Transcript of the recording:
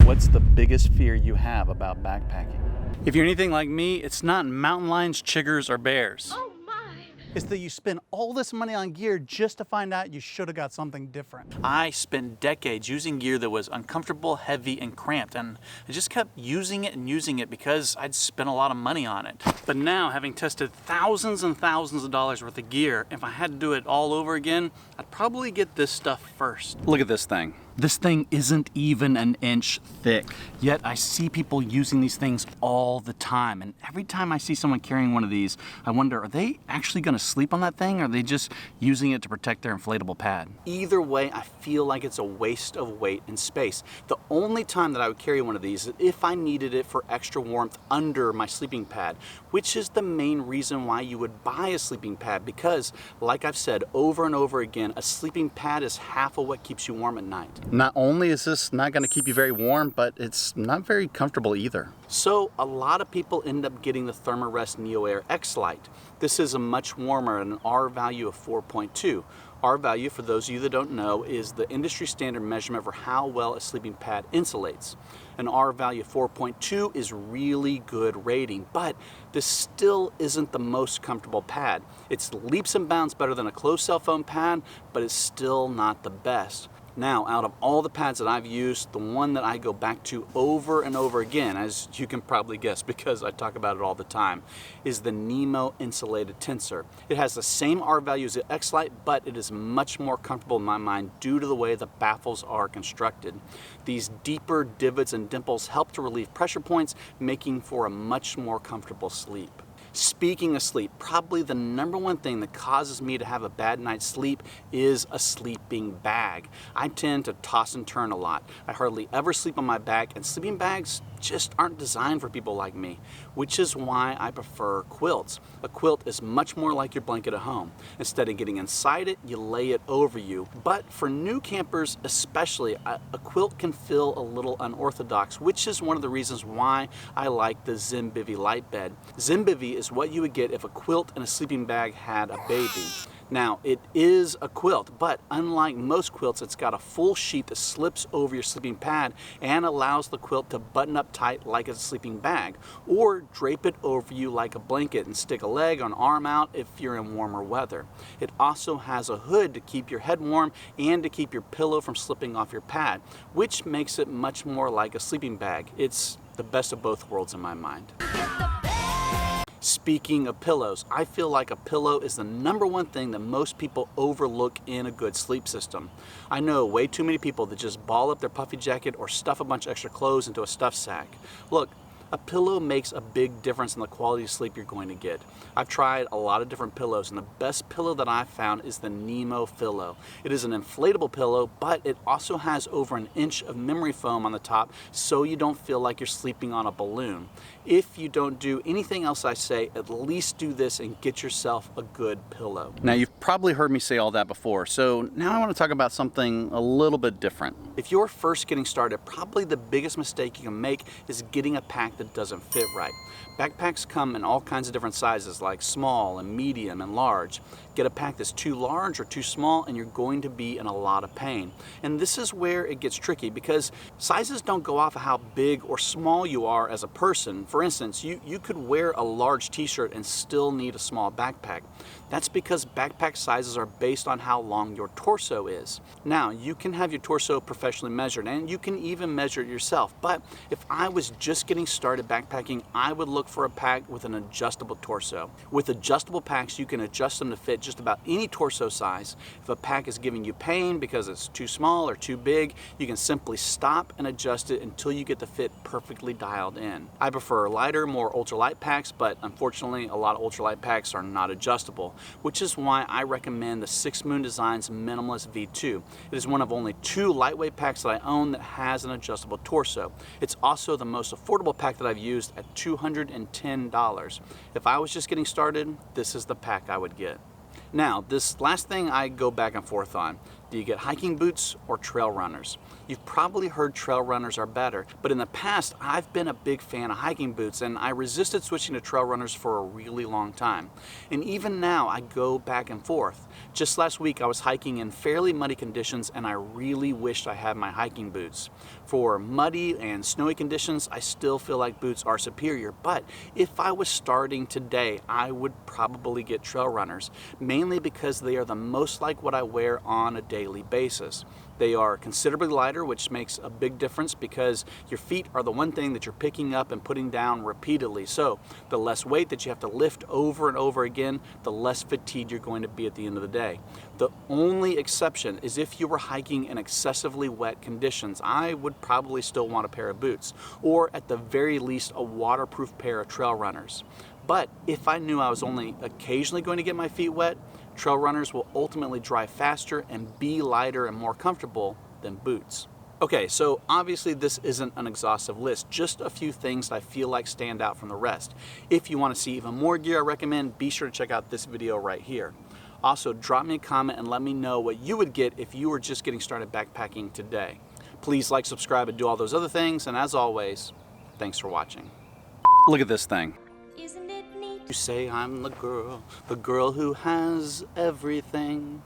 What's the biggest fear you have about backpacking? If you're anything like me, it's not mountain lions, chiggers, or bears. Oh my! It's that you spend all this money on gear just to find out you should have got something different. I spent decades using gear that was uncomfortable, heavy, and cramped, and I just kept using it and using it because I'd spent a lot of money on it. But now, having tested thousands and thousands of dollars worth of gear, if I had to do it all over again, I'd probably get this stuff first. Look at this thing. This thing isn't even an inch thick, yet I see people using these things all the time. And every time I see someone carrying one of these, I wonder, are they actually gonna sleep on that thing, or are they just using it to protect their inflatable pad? Either way, I feel like it's a waste of weight and space. The only time that I would carry one of these is if I needed it for extra warmth under my sleeping pad, which is the main reason why you would buy a sleeping pad, because like I've said over and over again, a sleeping pad is half of what keeps you warm at night. Not only is this not going to keep you very warm, but it's not very comfortable either. So a lot of people end up getting the Thermarest NeoAir X-Lite. This is a much warmer and an R value of 4.2. R value, for those of you that don't know, is the industry standard measurement for how well a sleeping pad insulates. An R value of 4.2 is really good rating, but this still isn't the most comfortable pad. It's leaps and bounds better than a closed cell phone pad, but it's still not the best. Now, out of all the pads that I've used, the one that I go back to over and over again, as you can probably guess because I talk about it all the time, is the Nemo Insulated Tensor. It has the same R value as the X-Lite, but it is much more comfortable in my mind due to the way the baffles are constructed. These deeper divots and dimples help to relieve pressure points, making for a much more comfortable sleep. Speaking of sleep, probably the number one thing that causes me to have a bad night's sleep is a sleeping bag. I tend to toss and turn a lot. I hardly ever sleep on my back, and sleeping bags just aren't designed for people like me, which is why I prefer quilts. A quilt is much more like your blanket at home. Instead of getting inside it, you lay it over you. But for new campers especially, a quilt can feel a little unorthodox, which is one of the reasons why I like the Zimbivy light bed. Zimbivy is what you would get if a quilt and a sleeping bag had a baby. Now, it is a quilt, but unlike most quilts, it's got a full sheet that slips over your sleeping pad and allows the quilt to button up tight like a sleeping bag, or drape it over you like a blanket and stick a leg or an arm out if you're in warmer weather. It also has a hood to keep your head warm and to keep your pillow from slipping off your pad, which makes it much more like a sleeping bag. It's the best of both worlds in my mind. Speaking of pillows, I feel like a pillow is the number one thing that most people overlook in a good sleep system. I know way too many people that just ball up their puffy jacket or stuff a bunch of extra clothes into a stuff sack. Look, a pillow makes a big difference in the quality of sleep you're going to get. I've tried a lot of different pillows, and the best pillow that I've found is the Nemo Pillow. It is an inflatable pillow, but it also has over an inch of memory foam on the top, so you don't feel like you're sleeping on a balloon. If you don't do anything else I say, at least do this and get yourself a good pillow. Now, you've probably heard me say all that before, so now I want to talk about something a little bit different. If you're first getting started, probably the biggest mistake you can make is getting a pack that doesn't fit right. Backpacks come in all kinds of different sizes, like small and medium and large. Get a pack that's too large or too small and you're going to be in a lot of pain. And this is where it gets tricky, because sizes don't go off of how big or small you are as a person. For instance, you could wear a large t-shirt and still need a small backpack. That's because backpack sizes are based on how long your torso is. Now, you can have your torso professionally measured, and you can even measure it yourself, but if I was just getting started backpacking, I would look for a pack with an adjustable torso. With adjustable packs, you can adjust them to fit just about any torso size. If a pack is giving you pain because it's too small or too big, you can simply stop and adjust it until you get the fit perfectly dialed in. I prefer lighter, more ultralight packs, but unfortunately, a lot of ultralight packs are not adjustable, which is why I recommend the Six Moon Designs Minimalist V2. It is one of only 2 lightweight packs that I own that has an adjustable torso. It's also the most affordable pack that I've used at $210. If I was just getting started, this is the pack I would get. Now, this last thing I go back and forth on. Do you get hiking boots or trail runners? You've probably heard trail runners are better, but in the past I've been a big fan of hiking boots and I resisted switching to trail runners for a really long time. And even now I go back and forth. Just last week I was hiking in fairly muddy conditions and I really wished I had my hiking boots. For muddy and snowy conditions, I still feel like boots are superior, but if I was starting today, I would probably get trail runners, mainly because they are the most like what I wear on a daily basis. They are considerably lighter, which makes a big difference because your feet are the one thing that you're picking up and putting down repeatedly. So the less weight that you have to lift over and over again, the less fatigued you're going to be at the end of the day. The only exception is if you were hiking in excessively wet conditions. I would probably still want a pair of boots, or at the very least a waterproof pair of trail runners. But if I knew I was only occasionally going to get my feet wet, trail runners will ultimately dry faster and be lighter and more comfortable than boots. Okay, so obviously this isn't an exhaustive list, just a few things that I feel like stand out from the rest. If you want to see even more gear I recommend, be sure to check out this video right here. Also, drop me a comment and let me know what you would get if you were just getting started backpacking today. Please like, subscribe, and do all those other things, and as always, thanks for watching. Look at this thing. Isn't it neat? You say I'm the girl who has everything.